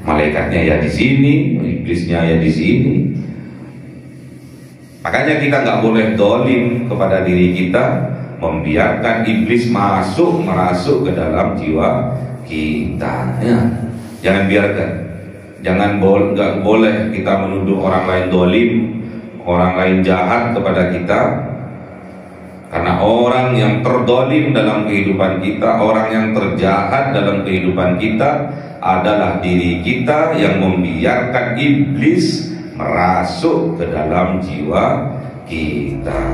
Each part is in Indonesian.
Malaikatnya ya di sini, iblisnya ya di sini. Makanya kita nggak boleh dolim kepada diri kita, membiarkan iblis merasuk ke dalam jiwa kita. Ya. Jangan biarkan. Nggak boleh kita menuduh orang lain dolim, orang lain jahat kepada kita. Karena orang yang terdolim dalam kehidupan kita, orang yang terjahat dalam kehidupan kita adalah diri kita yang membiarkan iblis merasuk ke dalam jiwa kita.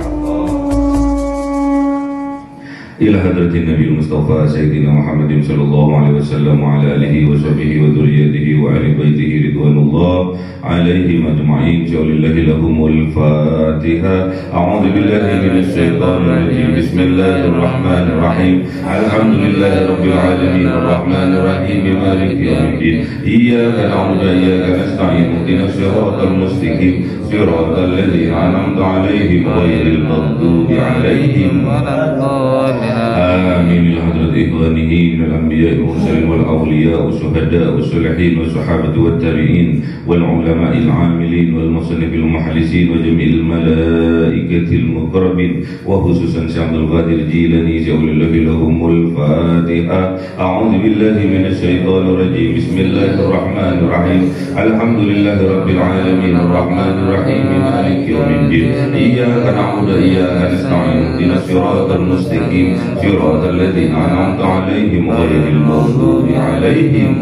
Ila hadratin Nabi Mustafa Sayyidina Muhammadin sallallahu alaihi wasallam wa ala alihi wa sahbihi wa dhurriyyatihi wa ahli baitihi ridwanullah alaihim ajma'in. Jalillahi lahumul Fatiha. A'udzu billahi minasy syaithanir rajim. Bismillahirrahmanirrahim. Alhamdulillahi rabbil alamin arrahmanir rahim maliki yaumiddin. Iyyaka na'budu wa iyyaka nasta'in. Ihdinas siratal mustaqim. Siratal ladzina an'amta 'alaihim ghairil maghdubi 'alaihim waladdallin. آمين. لحضرة إخوانه من الأنبياء والمرسلين والأولياء والشهداء والصالحين والصحابة والتابعين والعلماء العاملين والمصنف المحلسين وجميع الملائكة المقربين وخصوصا شيخ عبد القادر الجيلاني جعل الله لهم الفاتحة. أعوذ بالله من الشيطان الرجيم. بسم الله الرحمن الرحيم. الحمد لله رب العالمين الرحمن الرحيم مالك يوم الدين. إياك نعبد وإياك نستعين. اهدنا الصراط المستقيم صراط الذين أنعمت عليهم غير المغضوب عليهم.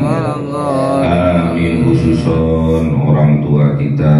Amin. Khususon orang tua kita,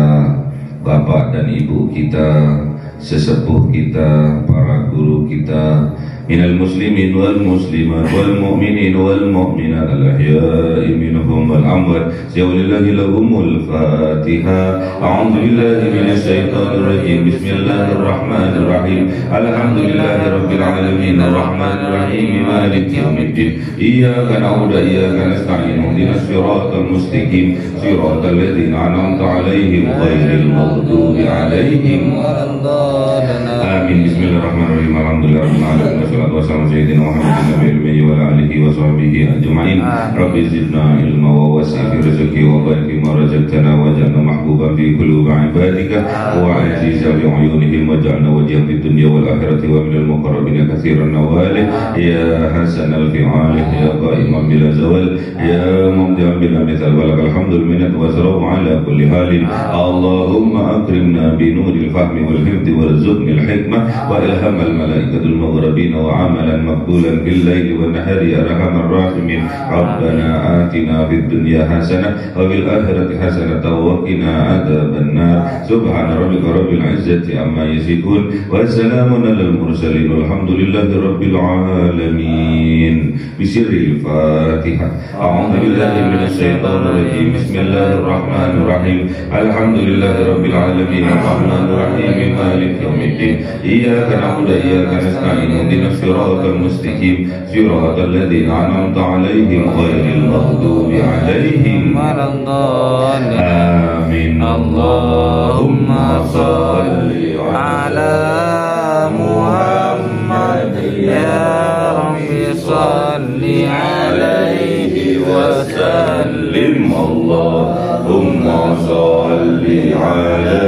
bapak dan ibu kita, sesepuh kita, para guru kita, minal muslimin wal muslimat wal mu'minin wal mu'minat al-ahya'i minhum wal amwat. Jawlillahi lahumul Fatiha. A'udzu billahi minasy syaithanir rajim. Bismillahirrahmanirrahim. Alhamdulillahi rabbil alamin arrahmanir rahim maliki yaumiddin. Iyyaka na'budu wa iyyaka nasta'in. Ihdinas siratal mustaqim siratal ladzina an'amta 'alaihim ghairil maghdubi 'alaihim waladdallin. Amin. Bismillahirrahmanirrahim. Alhamdulillahirabbil alamin. Wassalatu wassalamu sayyidina Muhammadin nabiyil ummi wa ala alihi wa sahbihi ajma'in. Rabbi zidna ilma wa wasi' fi rizqi wa barik fi ma razaqtana waj'alna mahbuban fi qulubi ibadika wa aziza bi uyunihim waj'alna wajhan fid dunya wal akhirati wa minal muqarrabin katsiran nawalih ya hasanal fi'alih ya qa'iman bila zawal ya mumdi'an bila mithal walakal hamdul minnat wa sarafu ala kulli halin. Allahumma akrimna bi nuril fahmi wal hifdhi warzuqnil hikmah wa ilhamal malaikatul mughrabin wa amalan maqbulan bil laili wan nahari ya arhamar rahimin. Rabbana atina fid dunya hasanah wa fil akhirati hasanah wa qina adzaban nar. Subhana rabbika rabbil izzati amma yasifun wa salamun alal mursalin walhamdulillahi rabbil alamin. Bisirril Fatihah. A'udzu billahi minasy syaithanir rajim. Bismillahirrahmanirrahim. Alhamdulillahi rabbil alamin arrahmanir rahim maliki yaumiddin. Iyyaka na'budu wa iyyaka nasta'in. Ihdinas siratal mustaqim siratal ladzina an'amta 'alaihim ghairil maghdubi 'alaihim waladdallin. Amin. Allahumma shalli 'ala Muhammad ya Rabbi shalli 'alaihi wa sallim. Allahumma shalli 'ala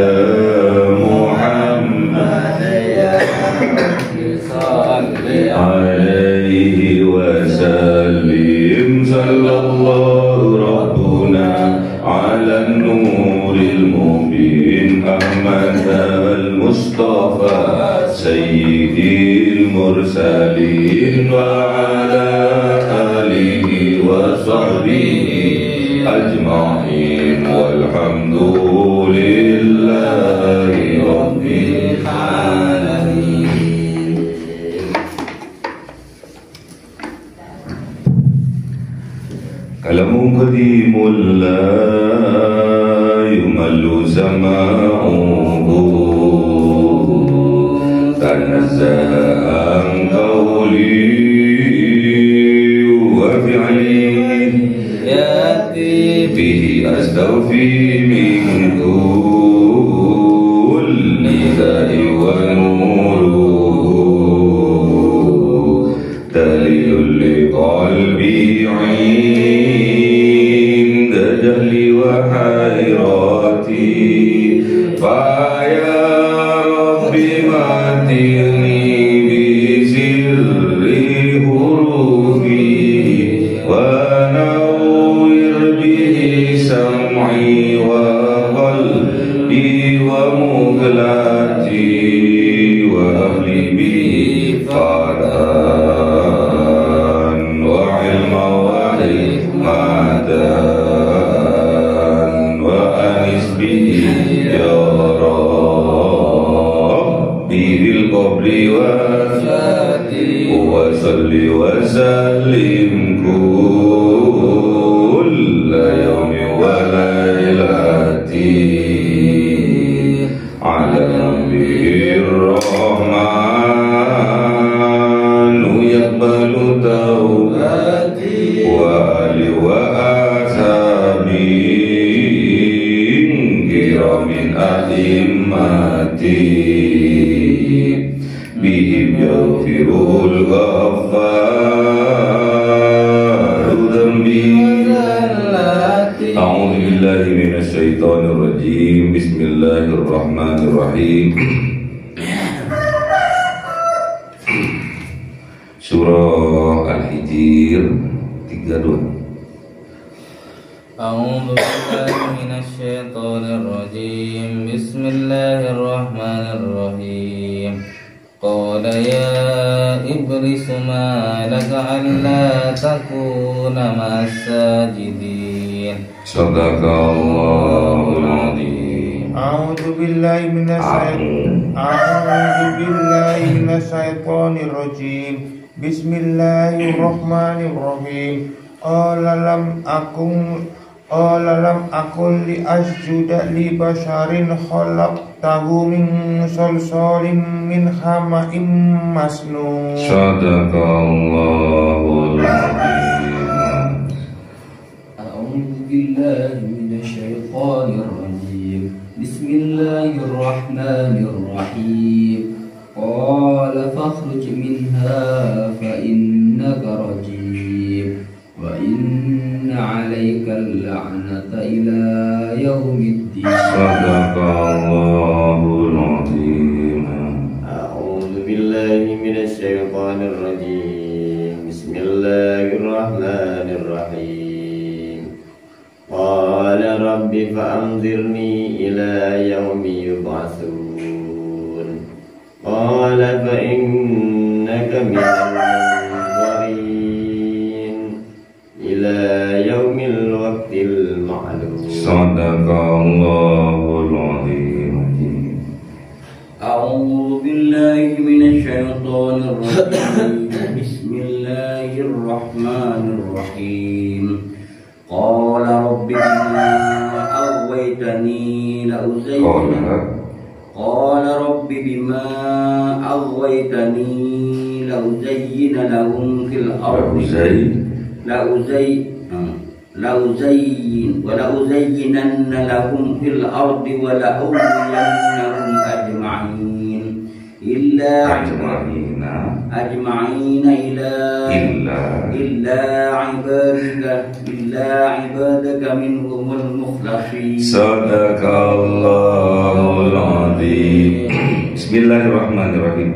Muhammad ya Rabbi shalli 'alaihi wa sallim. Sallallahu rabbuna 'ala nuril mubin Ahmad al-Mustafa sayyidil mursalin wa 'ala alihi wa sahbihi ajma'in walhamdulillahi rabbil alamin. Kalamun qadimun la yumallu sama'uhu tanazzaha an qawli wa fi'li yati bihi astaghfi min kulli da'i wa nuru dalilul li qalbi 'inda وحيراتي فيا ربي متعني بسر حروفي ونور به سمعي وقلبي ومقلتي وأهلي به فضاء وعلما وحكمة وأنس به يا ربي بالقبر وصل وسلم كل يوم وليلة على نبي الرحمن يقبل توبتي وآل وأصحابي كرام أئمتي بهم يغفر الغفار ذنبي أعوذ بالله من الشيطان الرجيم بسم الله الرحمن الرحيم Surah Al-Hijr 32. أعوذ بالله من الشيطان الرجيم بسم الله الرحمن الرحيم قال يا إبليس ما لك ألا تكون مع الساجدين صدق الله العظيم. أعوذ بالله من الشيطان الرجيم بسم الله الرحمن الرحيم قال لم أكن لأسجد لبشر خلقته من صلصال من حمأ مسنون صدق الله العظيم. أعوذ بالله من الشيطان الرجيم بسم الله الرحمن الرحيم قال فاخرج منها فإنك رجيم وإن عليك اللعنة إلى يوم الدين صدق الله العظيم. أعوذ بالله من الشيطان الرجيم بسم الله الرحمن الرحيم قال رب فأنظرني إلى يوم يبعثون قال فإنك من المنظرين إلى يوم الوقت المعلوم صدق الله العظيم. أعوذ بالله من الشيطان الرجيم بسم الله الرحمن الرحيم قال رب بما أغويتني قال رب بما أغويتني لأزين لهم في الأرض ولأزينن لهم في الأرض ولأغوينهم أجمعين إلا عبادك منهم المخلصين صدق الله العظيم. Bismillahirrahmanirrahim.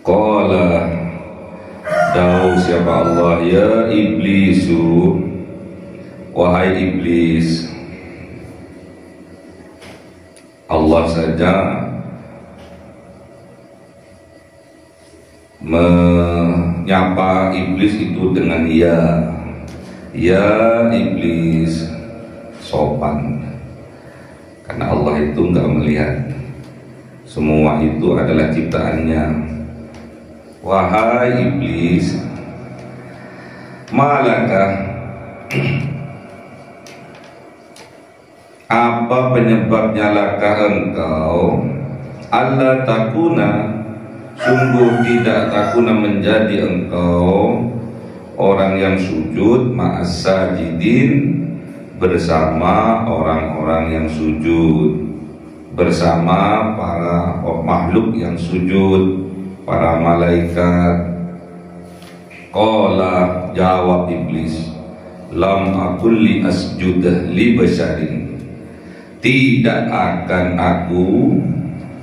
Qala Dawu siapa Allah ya iblisu wahai iblis. Allah saja menyapa iblis itu dengan ya iblis, sopan, karena Allah itu enggak melihat, semua itu adalah ciptaannya. Wahai iblis, malakah, apa penyebabnya lakah engkau alla takuna, sungguh tidak takuna menjadi engkau orang yang sujud ma'as sajidin, bersama orang-orang yang sujud, bersama para makhluk yang sujud, para malaikat. Qala, jawab iblis, lam aqul li asjudah li basyarin, tidak akan aku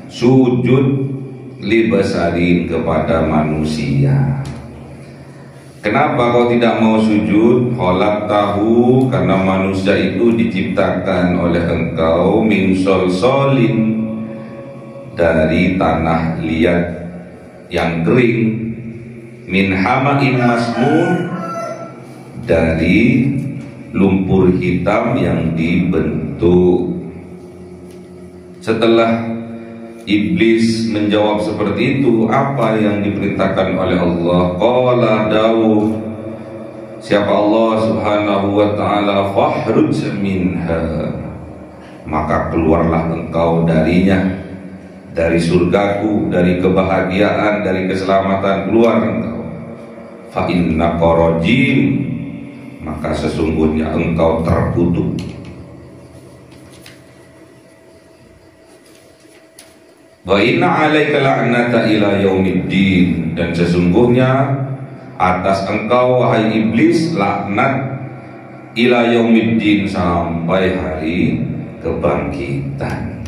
sujud li basyarin kepada manusia. Kenapa kau tidak mau sujud? Khalaqtahu, karena manusia itu diciptakan oleh engkau min solsolin, dari tanah liat yang kering, min hama'in masnun, dari lumpur hitam yang dibentuk. Setelah iblis menjawab seperti itu, apa yang diperintahkan oleh Allah? Qala Daud, siapa Allah subhanahu wa ta'ala, fakhruj minha, maka keluarlah engkau darinya, dari surgaku, dari kebahagiaan, dari keselamatan, keluar engkau. Fa innaka rajim, maka sesungguhnya engkau terkutuk. Wa inna 'alaika la'nata ila yaumiddin, dan sesungguhnya atas engkau wahai iblis laknat ila yaumiddin, sampai hari kebangkitan.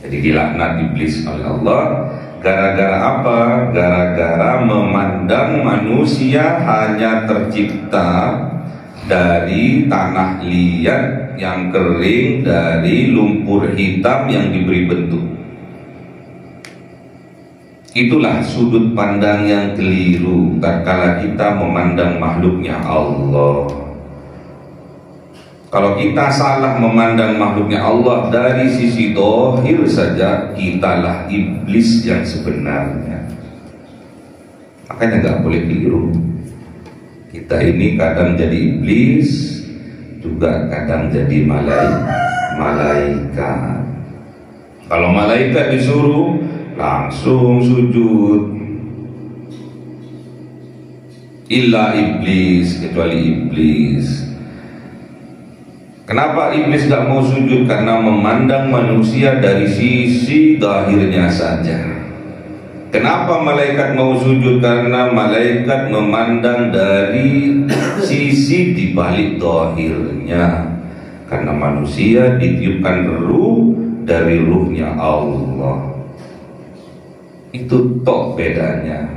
Jadi dilaknat iblis oleh Allah gara-gara apa? Gara-gara memandang manusia hanya tercipta dari tanah liat yang kering, dari lumpur hitam yang diberi bentuk. Itulah sudut pandang yang keliru tatkala kita memandang makhluknya Allah. Kalau kita salah memandang makhluknya Allah dari sisi dohir saja, kitalah iblis yang sebenarnya. Makanya nggak boleh keliru. Kita ini kadang jadi iblis, juga kadang jadi malaikat. Kalau malaikat disuruh langsung sujud, illa iblis, kecuali iblis. Kenapa iblis gak mau sujud? Karena memandang manusia dari sisi zahirnya saja. Kenapa malaikat mau sujud? Karena malaikat memandang dari sisi dibalik zahirnya. Karena manusia ditiupkan ruh dari ruhnya Allah. Itu tok bedanya.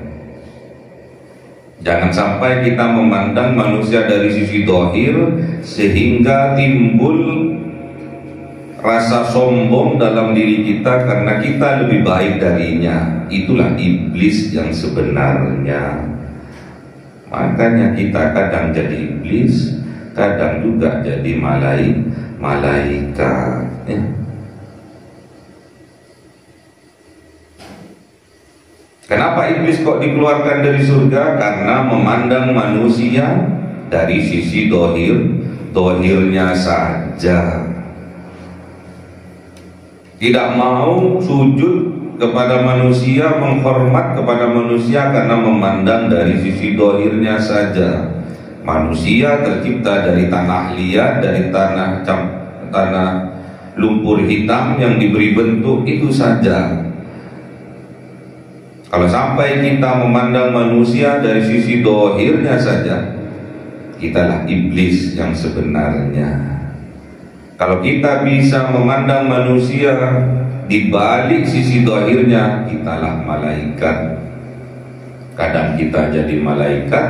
Jangan sampai kita memandang manusia dari sisi dohir sehingga timbul rasa sombong dalam diri kita karena kita lebih baik darinya. Itulah iblis yang sebenarnya. Makanya kita kadang jadi iblis, kadang juga jadi malaikat. Kenapa iblis kok dikeluarkan dari surga? Karena memandang manusia dari sisi dohirnya saja. Tidak mau sujud kepada manusia, menghormat kepada manusia karena memandang dari sisi dohirnya saja. Manusia tercipta dari tanah liat, dari tanah lumpur hitam yang diberi bentuk, itu saja. Kalau sampai kita memandang manusia dari sisi dohirnya saja, kitalah iblis yang sebenarnya. Kalau kita bisa memandang manusia di balik sisi dohirnya, kitalah malaikat. Kadang kita jadi malaikat,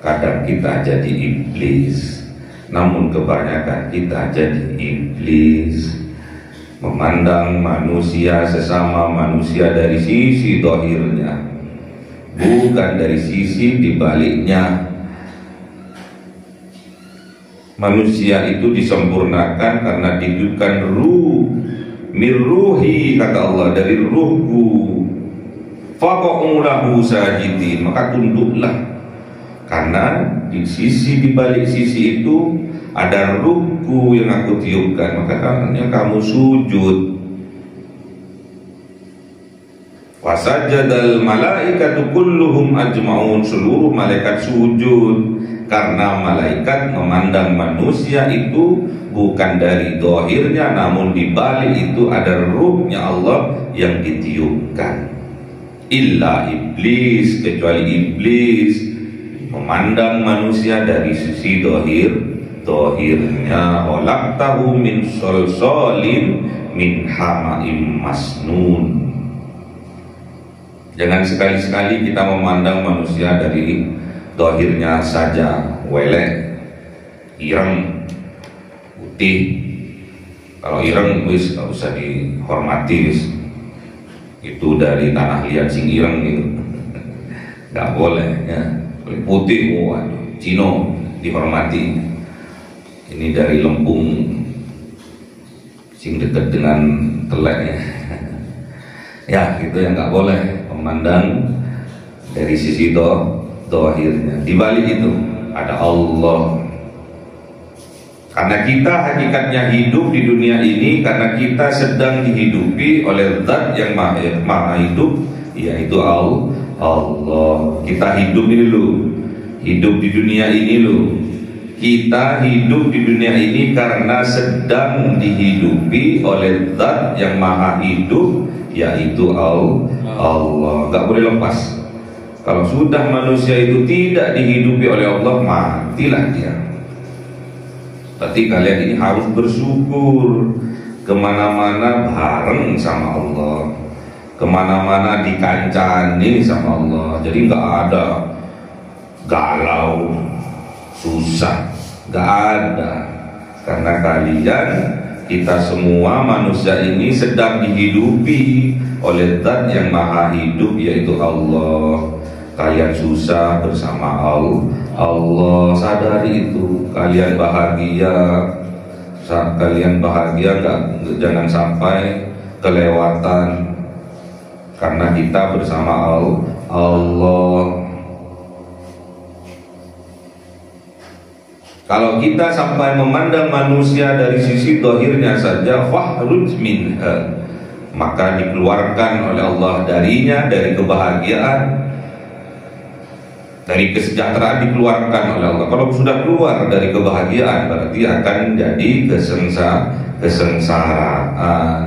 kadang kita jadi iblis. Namun kebanyakan kita jadi iblis. Memandang manusia sesama manusia dari sisi dohirnya, bukan dari sisi dibaliknya. Manusia itu disempurnakan karena dihidupkan ruh, mirruhi, kata Allah, dari ruhku. Faqa'u lahu sajidin, maka tunduklah, karena di balik sisi itu ada ruhku yang aku tiupkan, maka karena kamu sujud. Wasajadal malaikatu kulluhum ajma'un, seluruh malaikat sujud karena malaikat memandang manusia itu bukan dari dohirnya, namun di balik itu ada ruhnya Allah yang ditiupkan. illa iblis, kecuali iblis memandang manusia dari sisi dohirnya. Khalaqtahu min solsolin min hama'im masnun. Jangan sekali-sekali kita memandang manusia dari dohirnya saja, welek, ireng, putih. Kalau ireng wis gak usah dihormati, wis itu dari tanah liat sing ireng gitu, nggak boleh ya. Putih, waduh, Cino dihormati. Ini dari lempung sing dekat dengan teleknya. Ya gitu ya, nggak boleh memandang dari sisi dohirnya. Di balik itu ada Allah. Karena kita hakikatnya hidup di dunia ini karena kita sedang dihidupi oleh Zat yang maha hidup, yaitu Allah. Kita hidup ini loh, hidup di dunia ini loh. Kita hidup di dunia ini karena sedang dihidupi oleh Zat yang maha hidup, yaitu Allah. Gak boleh lepas. Kalau sudah manusia itu tidak dihidupi oleh Allah, matilah dia. Berarti kalian ini harus bersyukur, kemana-mana bareng sama Allah, kemana-mana dikancani sama Allah. Jadi gak ada galau, susah, gak ada. Karena kalian, kita semua manusia ini sedang dihidupi oleh Zat yang maha hidup, yaitu Allah. Kalian susah bersama Allah, sadari itu. Kalian bahagia, saat kalian bahagia jangan sampai kelewatan, karena kita bersama Allah. Kalau kita sampai memandang manusia dari sisi dohirnya saja, fahruj minha, maka dikeluarkan oleh Allah darinya, dari kebahagiaan, dari kesejahteraan dikeluarkan oleh Allah. Kalau sudah keluar dari kebahagiaan, berarti akan jadi kesengsaraan.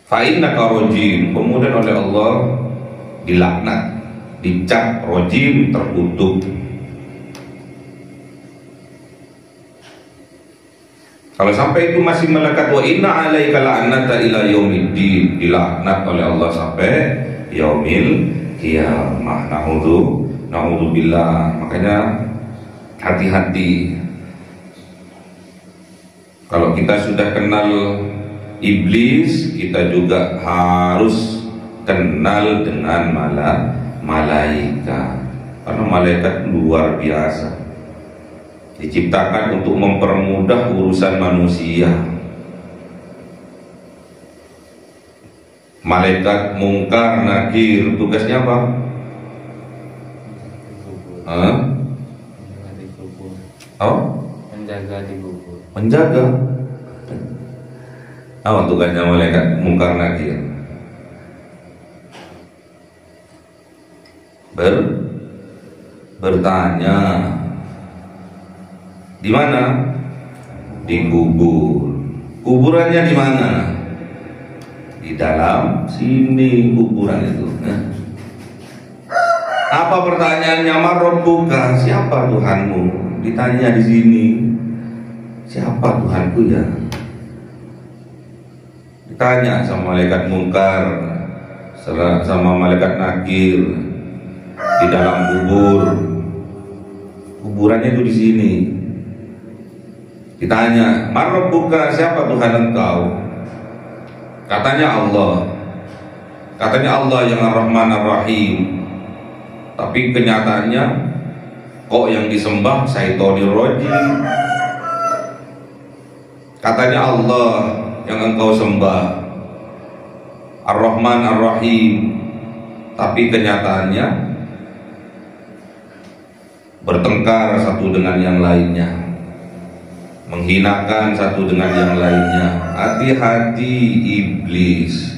Fa'innaka rajim, kemudian oleh Allah dilaknat, dicap rajim, terkutuk. Kalau sampai itu masih melekat, wa inna alaika la'nata ila yaumiddin, dilaknat oleh Allah sampai yaumil qiyamah. Na'udzubillah. Makanya hati-hati. Kalau kita sudah kenal iblis, kita juga harus kenal dengan malaikat. Karena malaikat luar biasa, diciptakan untuk mempermudah urusan manusia. Malaikat Mungkar Nakir tugasnya apa? Menjaga di kubur. Menjaga. Apa tugasnya malaikat Mungkar Nakir? Bertanya. Di mana? Di kubur. Kuburannya di mana? Di dalam sini kuburan itu. Apa pertanyaannya? Marabbuka, siapa Tuhanmu? Ditanya di sini. Siapa Tuhanku ya? Ditanya sama malaikat Mungkar, sama malaikat Nakir di dalam kubur. Kuburannya itu di sini. Ditanya, Marabbuka, siapa Tuhan engkau? Katanya Allah. Katanya Allah yang Ar-Rahman Ar-Rahim. Tapi kenyataannya kok yang disembah Syaitonir Rajim. Katanya Allah yang engkau sembah Ar-Rahman Ar-Rahim, tapi kenyataannya bertengkar satu dengan yang lainnya, menghinakan satu dengan yang lainnya. Hati-hati iblis,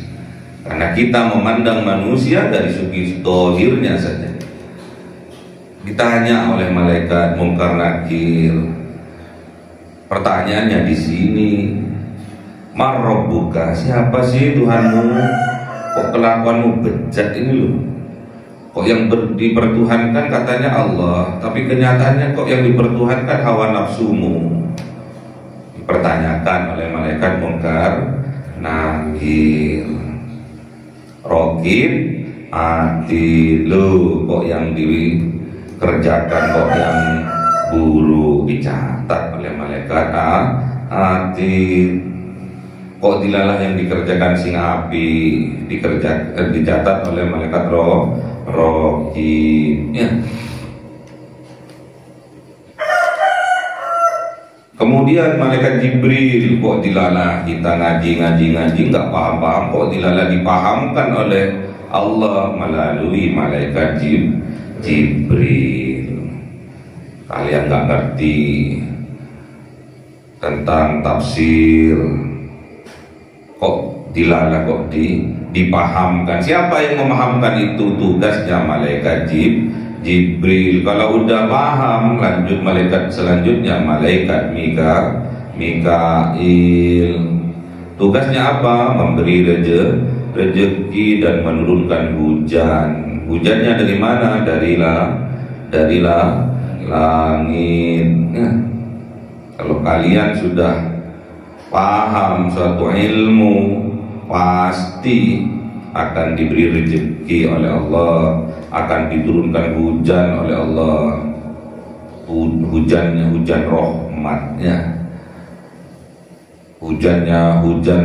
karena kita memandang manusia dari segi dohirnya saja. Ditanya oleh malaikat Mungkar Nakir, pertanyaannya di sini, Marrabbuka, siapa sih Tuhanmu? Kok kelakuanmu bejat ini loh. Kok yang dipertuhankan katanya Allah, tapi kenyataannya kok yang dipertuhankan hawa nafsumu. Dipertanyakan oleh malaikat Munkar Nakir. Rokib ati lu, kok yang dikerjakan kok yang buruk, dicatat oleh malaikat ati. Kok dilalah yang dikerjakan sing api, dicatat oleh malaikat Rokib ya. Kemudian malaikat Jibril, kok dilalah kita ngaji nggak paham, kok dilalah dipahamkan oleh Allah melalui malaikat Jibril. Kalian nggak ngerti tentang tafsir, kok dilalah kok dipahamkan. Siapa yang memahamkan itu? Tugasnya malaikat Jibril. Kalau udah paham, lanjut malaikat selanjutnya malaikat Mikail. Tugasnya apa? Memberi rezeki dan menurunkan hujan. Hujannya dari mana? Dari langit. Ya. Kalau kalian sudah paham suatu ilmu, pasti akan diberi rezeki oleh Allah, akan diturunkan hujan oleh Allah. Hujannya hujan rahmatnya, hujannya hujan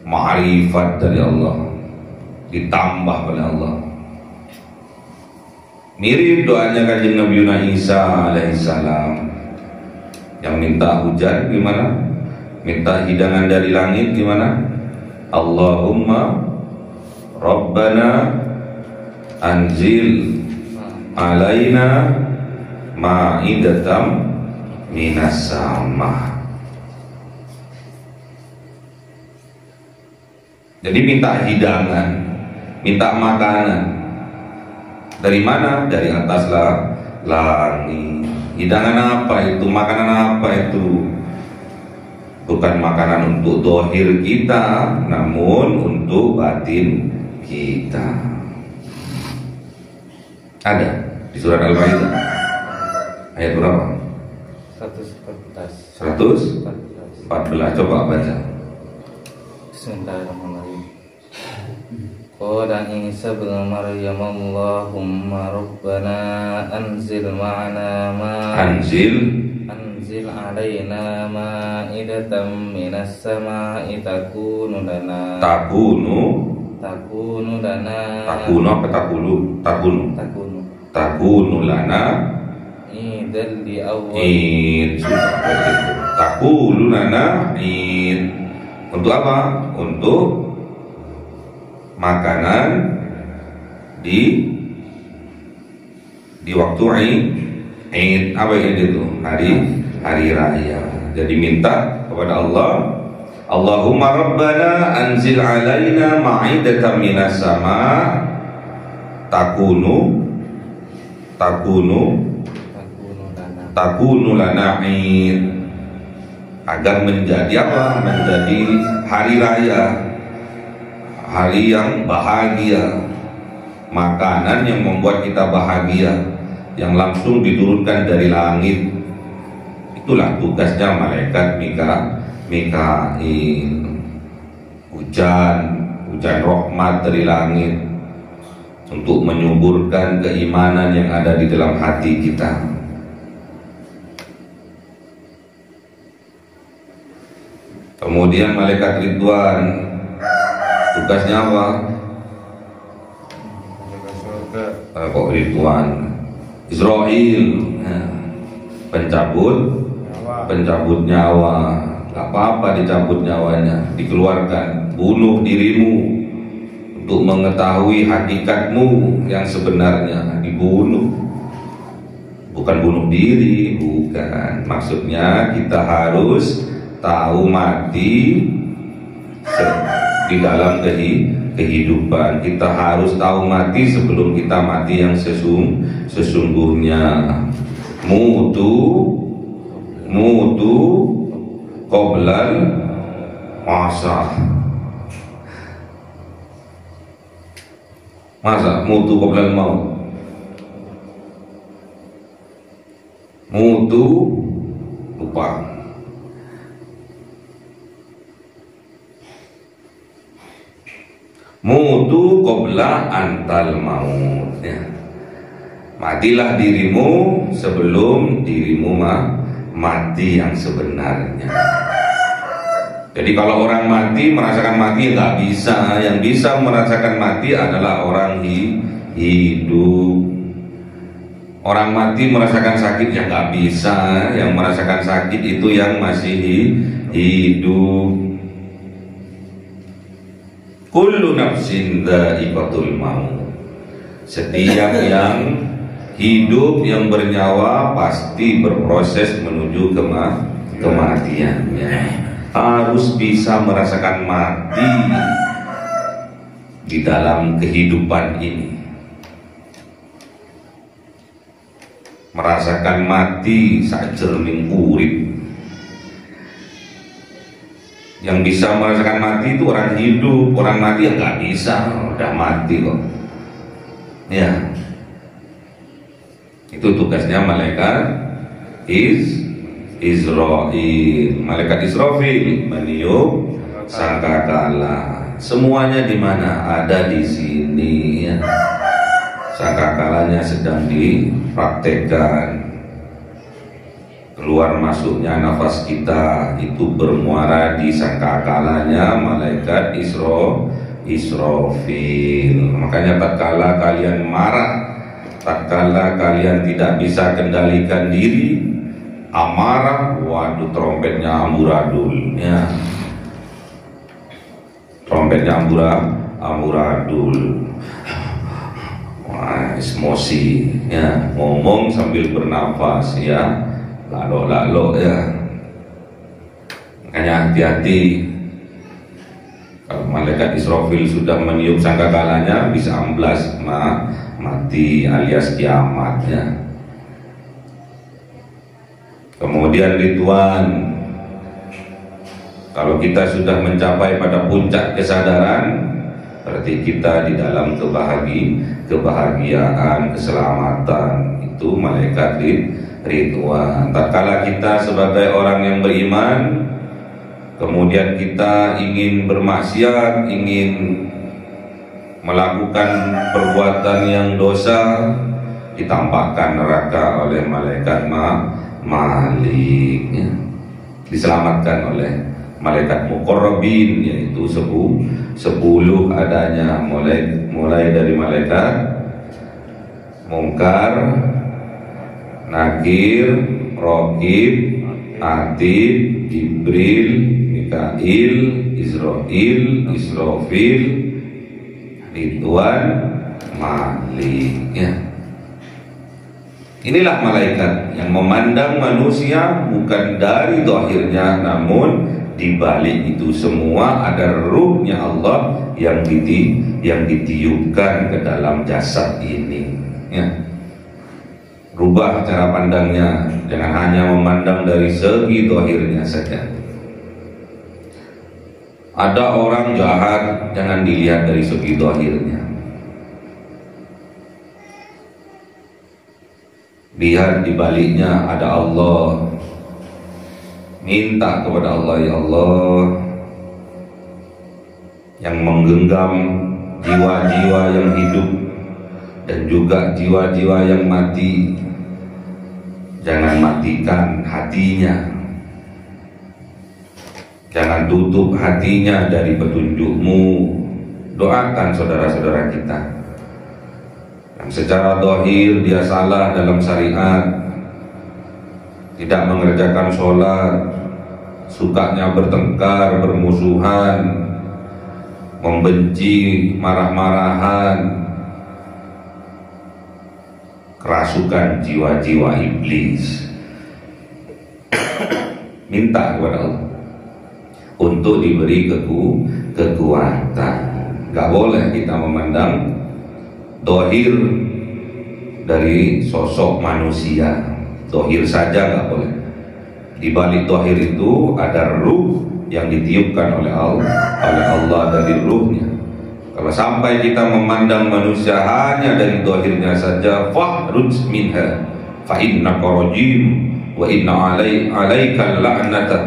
ma'rifat dari Allah, ditambah oleh Allah. Mirip doanya kanjeng Nabi Isa alaihissalam yang minta hujan gimana? Minta hidangan dari langit gimana? Allahumma Rabbana anzil alaina ma'idatam minas sama. Jadi minta hidangan, minta makanan. Dari mana? Dari atas langit. Hidangan apa itu? Makanan apa itu? Bukan makanan untuk dohir kita, namun untuk batin kita. Ada di surat Al-Maidah ayat berapa? 114. Coba baca. Bismillahirrahmanirrahim. Qala Isa bin Maryam Allahumma rabbana anzil ma'ana anzil alaina ma'idatan minas sama'i takunu lana idal li awwal takunu lana id. Untuk apa? Untuk makanan di waktu Id. Apa itu? Hari raya. Jadi minta kepada Allah, Allahumma rabbana anzil alaina ma'idatan minas sama takunu lana Id. Agar menjadi apa? Menjadi hari raya, hari yang bahagia, makanan yang membuat kita bahagia, yang langsung diturunkan dari langit. Itulah tugasnya malaikat Mikail. Hujan rahmat dari langit untuk menyuburkan keimanan yang ada di dalam hati kita. Kemudian malaikat Ridwan, tugasnya apa? Kok Ridwan? Israel, pencabut nyawa. Gak apa-apa dicabut nyawanya, dikeluarkan. Bunuh dirimu untuk mengetahui hakikatmu yang sebenarnya. Dibunuh, bukan bunuh diri, bukan. Maksudnya kita harus tahu mati di dalam kehidupan. Kita harus tahu mati sebelum kita mati yang sesungguhnya. Mutu qoblal Masa mutu qabla al-maut. Mutu lupa. Mutu qabla antal maut, ya. Matilah dirimu sebelum dirimu mati yang sebenarnya. Jadi kalau orang mati merasakan mati nggak bisa. Yang bisa merasakan mati adalah orang hidup. Orang mati merasakan sakit yang nggak bisa. Yang merasakan sakit itu yang masih hidup. Kullu nafsin dha'iqatul maut. Setiap yang hidup, yang bernyawa pasti berproses menuju kematiannya. Harus bisa merasakan mati di dalam kehidupan ini. Merasakan mati sajroning urip. Yang bisa merasakan mati itu orang hidup. Orang mati ya nggak bisa, udah mati kok. Ya, itu tugasnya malaikat Israil. Malaikat Israfil meniup sangkakala. Semuanya di mana? Ada di sini, ya. Sangkakalanya sedang dipraktekkan. Keluar masuknya nafas kita itu bermuara di sangkakalanya malaikat Israfil. Makanya tatkala kalian marah, tatkala kalian tidak bisa kendalikan diri, amarah, waduh trompetnya amburadul, ya. Trompetnya amburadul. Wah, emosi, ya. Ngomong sambil bernafas, ya. Lalo, ya. Makanya hati-hati. Kalau malaikat Israfil sudah meniup sangkakalanya bisa amblas mati alias kiamatnya. Kemudian Ridwan, kalau kita sudah mencapai pada puncak kesadaran, berarti kita di dalam kebahagiaan, keselamatan. Itu malaikat Ridwan. Tatkala kita sebagai orang yang beriman, kemudian kita ingin bermaksiat, ingin melakukan perbuatan yang dosa, ditampakkan neraka oleh malaikat Malik, ya. Diselamatkan oleh malaikat muqarrabin, yaitu 10 adanya, mulai dari malaikat Munkar, Nakir, Raqib, Atid, Jibril, Mikail, Israfil, Ridwan, Malik, ya. Inilah malaikat yang memandang manusia bukan dari zahirnya, namun di balik itu semua ada ruhnya Allah yang ditiupkan ke dalam jasad ini, ya. Rubah cara pandangnya, jangan hanya memandang dari segi zahirnya saja. Ada orang jahat, jangan dilihat dari segi zahirnya. Lihat di baliknya ada Allah. Minta kepada Allah, ya Allah, yang menggenggam jiwa-jiwa yang hidup dan juga jiwa-jiwa yang mati, jangan matikan hatinya, jangan tutup hatinya dari petunjuk-Mu. Doakan saudara-saudara kita yang secara zahir dia salah dalam syariat, tidak mengerjakan sholat, sukanya bertengkar, bermusuhan, membenci, marah-marahan, kerasukan jiwa-jiwa iblis. Minta kepada Allah untuk diberi kekuatan. Gak boleh kita memandang dohir dari sosok manusia. Dohir saja gak boleh. Di balik dohir itu ada ruh yang ditiupkan oleh Allah dari ruhnya. Kalau sampai kita memandang manusia hanya dari zahirnya saja, fahruj minha fa innaka rajim wa inna alaika la'nata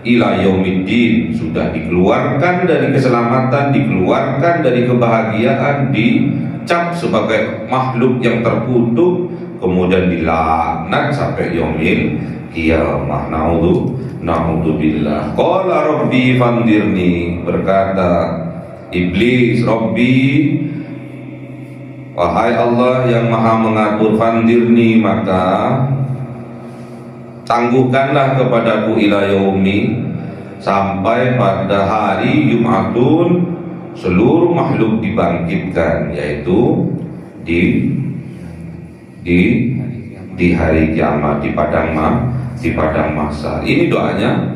ila yaumiddin. Sudah dikeluarkan dari keselamatan, dikeluarkan dari kebahagiaan, dicap sebagai makhluk yang terkutuk, kemudian dilaknat sampai yaumil qiyamah. Na'udzubillah. Qala rabbi fandirni, berkata iblis, Rabbi, wahai Allah yang maha mengatur, fandirni, maka tangguhkanlah kepadaku ila yaumi, sampai pada hari Jumatun seluruh makhluk dibangkitkan, yaitu di hari kiamat, di padang mahsyar. Ini doanya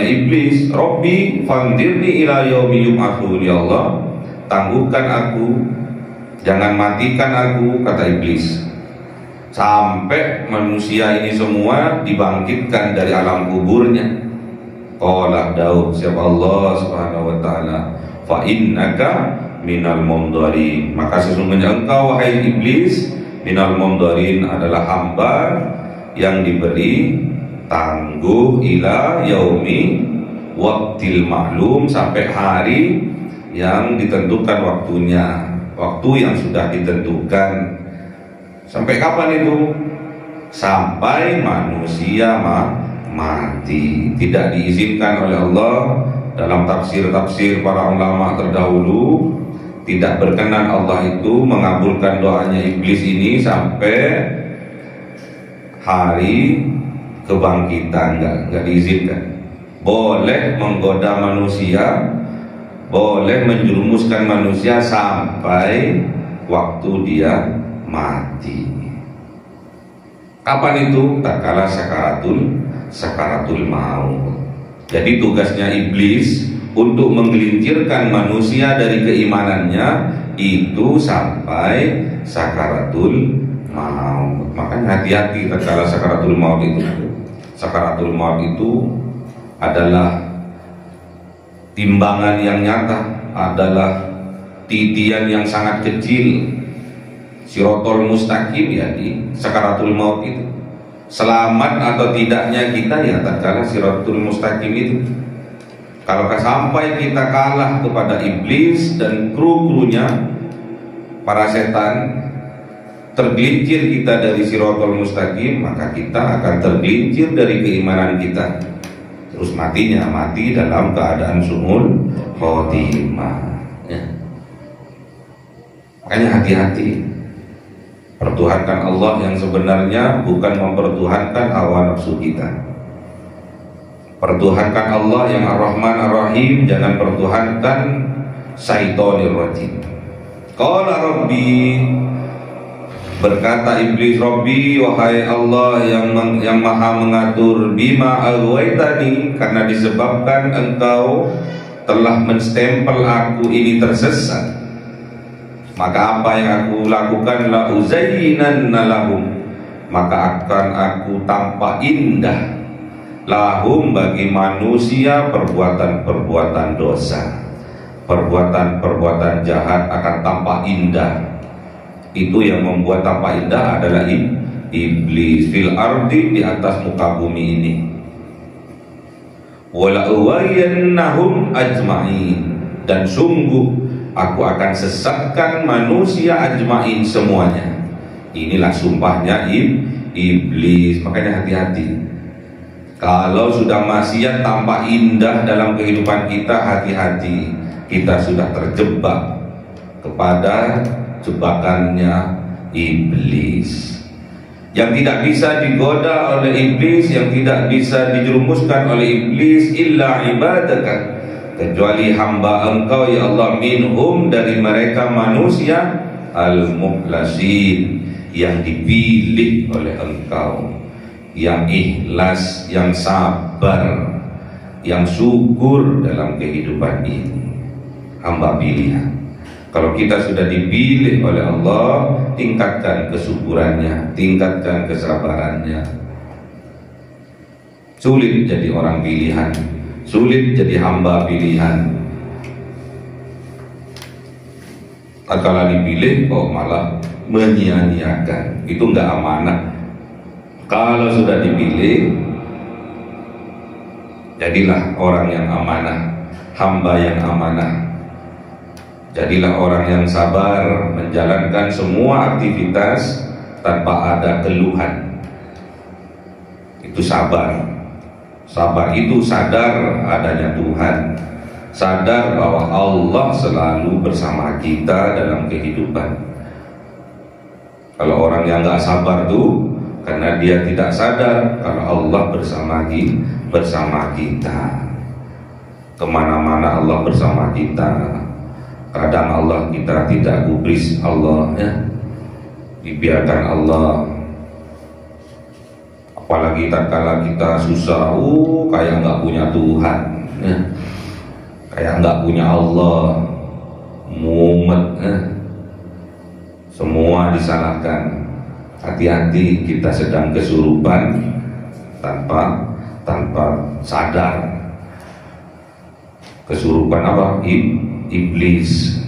iblis, Rabbi fandirni ila yaumi yub'atsun, ya Allah, tangguhkan aku, jangan matikan aku, kata iblis, sampai manusia ini semua dibangkitkan dari alam kuburnya. Qala Daud, siapa Allah Subhanahu wa taala, fa innaka minal mundharin, maka sesungguhnya engkau wahai iblis, minal mundharin, adalah hamba yang diberi tangguh ila yaumi waqtil maklum, sampai hari yang ditentukan waktunya, waktu yang sudah ditentukan. Sampai kapan itu? Sampai manusia mati. Tidak diizinkan oleh Allah dalam tafsir-tafsir para ulama terdahulu, tidak berkenan Allah itu mengabulkan doanya iblis ini sampai hari kebangkitan, enggak diizinkan. Boleh menggoda manusia, boleh menjerumuskan manusia sampai waktu dia mati. Kapan itu? Tatkala sakaratul maut. Jadi tugasnya iblis untuk menggelincirkan manusia dari keimanannya itu sampai sakaratul maut. Makanya hati-hati tatkala sakaratul maut itu. Sakaratul maut itu adalah timbangan yang nyata, adalah titian yang sangat kecil, sirotol mustaqim, ya, di sakaratul maut itu. Selamat atau tidaknya kita ya tatkala sirotol mustaqim itu. Kalau sampai kita kalah kepada iblis dan kru-krunya, para setan, tergelincir kita dari sirotol mustaqim, maka kita akan tergelincir dari keimanan kita. Terus matinya mati dalam keadaan su'ul khotimah, ya. Makanya hati-hati, pertuhankan Allah yang sebenarnya, bukan mempertuhankan hawa nafsu kita. Pertuhankan Allah yang Ar-Rahman Ar-Rahim, jangan pertuhankan syaitonir rajim. Qala Rabbi, berkata iblis, Rabbi, wahai Allah yang maha mengatur, bima aghwaytani, karena disebabkan engkau telah menstempel aku ini tersesat, maka apa yang aku lakukan, la uzayyinanna lahum, maka akan aku tampak indah, lahum, bagi manusia, perbuatan-perbuatan dosa, perbuatan-perbuatan jahat akan tampak indah. Itu yang membuat tampak indah adalah iblis fil ardi, di atas muka bumi ini. Wala uwayyannahum ajma'in, dan sungguh aku akan sesatkan manusia ajma'in semuanya. Inilah sumpahnya iblis. Makanya hati-hati. Kalau sudah maksiat tampak indah dalam kehidupan kita, hati-hati, kita sudah terjebak kepada jebakannya iblis, yang tidak bisa digoda oleh iblis, yang tidak bisa dijerumuskan oleh iblis, illa ibadaka, kecuali hamba engkau ya Allah, minhum, dari mereka manusia, al-mukhlasin, yang dipilih oleh engkau, yang ikhlas, yang sabar, yang syukur dalam kehidupan ini, hamba pilihan. Kalau kita sudah dipilih oleh Allah, tingkatkan kesyukurannya, tingkatkan kesabarannya. Sulit jadi orang pilihan, sulit jadi hamba pilihan. Kalau dipilih kok malah menyia-nyiakan, itu nggak amanah. Kalau sudah dipilih, jadilah orang yang amanah, hamba yang amanah. Jadilah orang yang sabar menjalankan semua aktivitas tanpa ada keluhan. Itu sabar. Sabar itu sadar adanya Tuhan, sadar bahwa Allah selalu bersama kita dalam kehidupan. Kalau orang yang nggak sabar tuh karena dia tidak sadar kalau Allah bersama kita. Kemana-mana Allah bersama kita. Kadang Allah kita tidak gubris Allah, ya, dibiarkan Allah. Apalagi tatkala kita susah, kayak nggak punya Tuhan, ya, kayak nggak punya Allah, mumet, ya. Semua disalahkan. Hati-hati, kita sedang kesurupan tanpa sadar. Kesurupan apa? Iblis.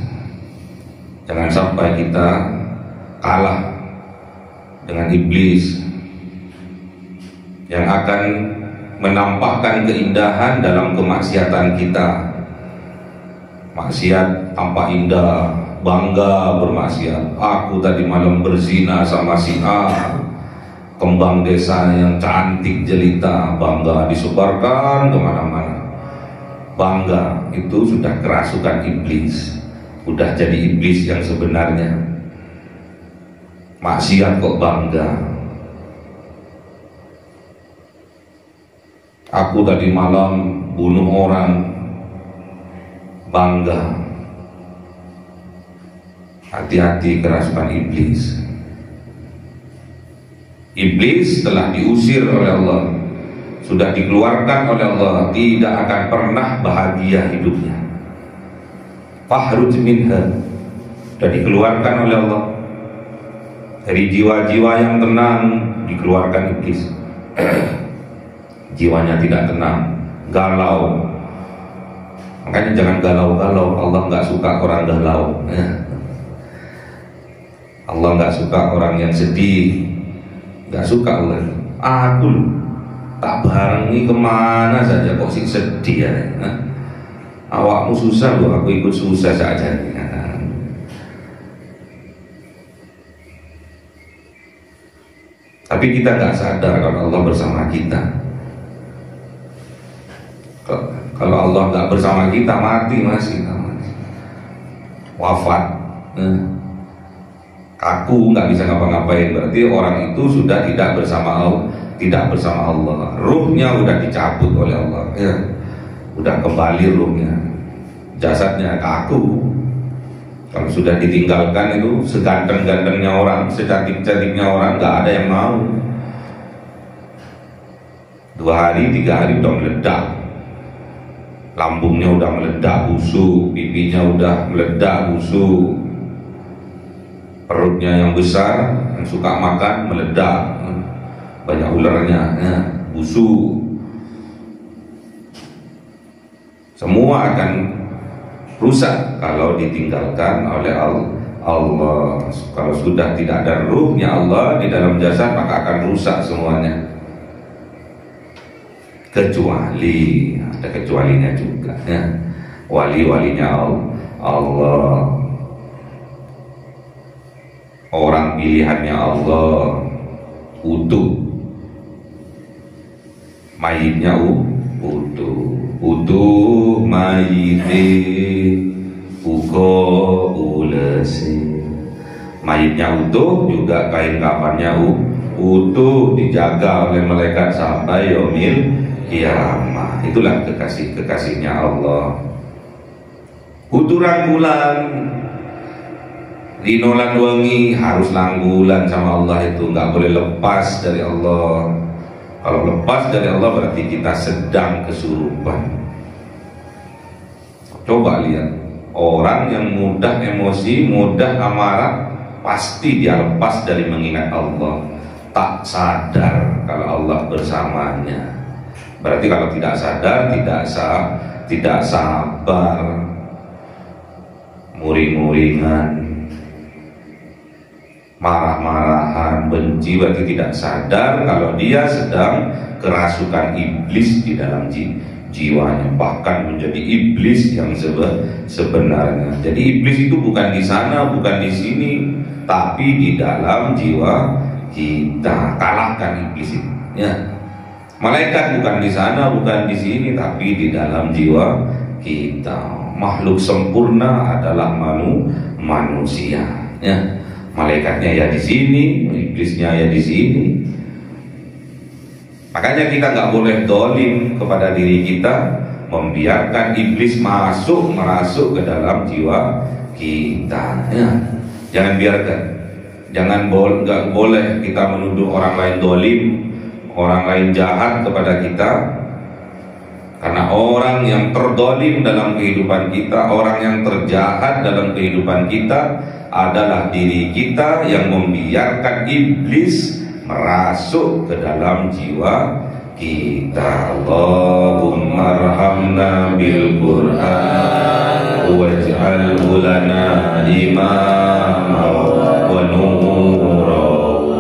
Jangan sampai kita kalah dengan iblis yang akan menampakkan keindahan dalam kemaksiatan kita. Maksiat tampak indah, bangga bermaksiat. Aku tadi malam berzina sama si A, kembang desa yang cantik jelita, bangga disebarkan kemana-mana. Bangga itu sudah kerasukan iblis, udah jadi iblis yang sebenarnya. Maksiat kok bangga. Aku tadi malam bunuh orang, bangga. Hati-hati kerasukan iblis. Iblis telah diusir oleh Allah, sudah dikeluarkan oleh Allah, tidak akan pernah bahagia hidupnya. Fahruj minha, sudah dikeluarkan oleh Allah. Dari jiwa-jiwa yang tenang dikeluarkan iblis. Jiwanya tidak tenang, galau. Makanya jangan galau-galau, Allah nggak suka orang galau, ya. Allah nggak suka orang yang sedih, nggak suka Allah. Aku tak barengi kemana saja kok sih sedih ya, nah, awakmu susah loh, aku ikut susah saja, nah. Tapi kita nggak sadar kalau Allah bersama kita. Kalau Allah nggak bersama kita, mati masih wafat, nah. Kaku, nggak bisa ngapa-ngapain, berarti orang itu sudah tidak bersama Allah, ruhnya udah dicabut oleh Allah, ya, udah kembali ruhnya, jasadnya kaku. Kalau sudah ditinggalkan itu seganteng-gantengnya orang, secantik-cantiknya orang, nggak ada yang mau. 2 hari, 3 hari udah meledak, lambungnya udah meledak busuk, pipinya udah meledak busuk, perutnya yang besar, yang suka makan meledak, banyak ularnya, ya, busuk. Semua akan rusak kalau ditinggalkan oleh Allah. Kalau sudah tidak ada ruhnya Allah di dalam jasad, maka akan rusak semuanya. Kecuali, ada kecualinya juga, ya, wali-walinya Allah, orang pilihannya Allah, utuh, mayitnya utuh mayite uga ulese. Mayitnya utuh, juga kain kafannya utuh, dijaga oleh malaikat sampai yaumil kiamah. Itulah kekasihnya Allah. Uturan bulan dinolan wengi harus langgulan sama Allah, itu nggak boleh lepas dari Allah. Kalau lepas dari Allah berarti kita sedang kesurupan. Coba lihat, orang yang mudah emosi, mudah amarah, pasti dia lepas dari mengingat Allah. Tak sadar kalau Allah bersamanya. Berarti kalau tidak sadar, tidak sabar, muring-muringan, marah-marahan, benci, berarti tidak sadar kalau dia sedang kerasukan iblis di dalam jiwanya, bahkan menjadi iblis yang sebenarnya. Jadi iblis itu bukan di sana, bukan di sini, tapi di dalam jiwa kita. Kalahkan iblis itu, ya. Malaikat bukan di sana, bukan di sini, tapi di dalam jiwa kita. Makhluk sempurna adalah manusia, ya. Malaikatnya ya di sini, iblisnya ya di sini. Makanya kita nggak boleh dolim kepada diri kita, membiarkan iblis merasuk ke dalam jiwa kita, ya. Jangan biarkan. Nggak boleh kita menuduh orang lain dolim, orang lain jahat kepada kita. Karena orang yang terdolim dalam kehidupan kita, orang yang terjahat dalam kehidupan kita adalah diri kita yang membiarkan iblis merasuk ke dalam jiwa kita. Allahumma arhamna bil Qur'an waj'alhu lana imama wa nura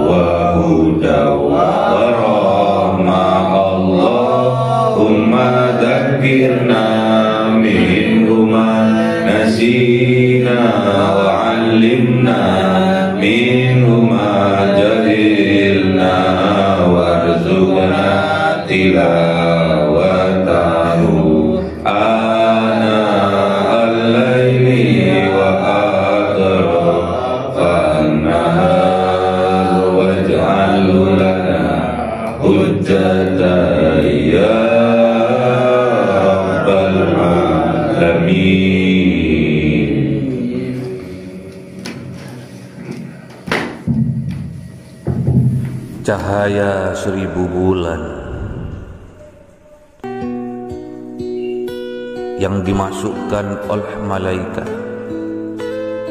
wa huda wa rahmah. Allahumma dzakirna minhu ma nasina wa 'allimna minhu ma jahilna warzuqna tilawatahu ana al-laili wa atrafan nahar waj'alhu lana hujjatan ya rabbal alamin. Cahaya 1000 bulan yang dimasukkan oleh malaikat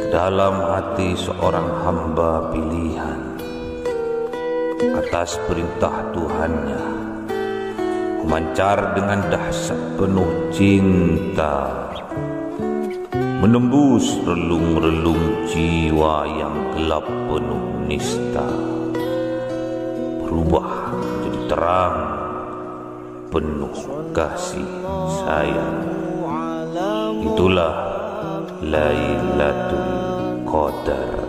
ke dalam hati seorang hamba pilihan atas perintah Tuhannya, memancar dengan dahsyat penuh cinta, menembus relung-relung jiwa yang gelap penuh nista, berubah menjadi terang penuh kasih sayang. Itulah Lailatul Qadar.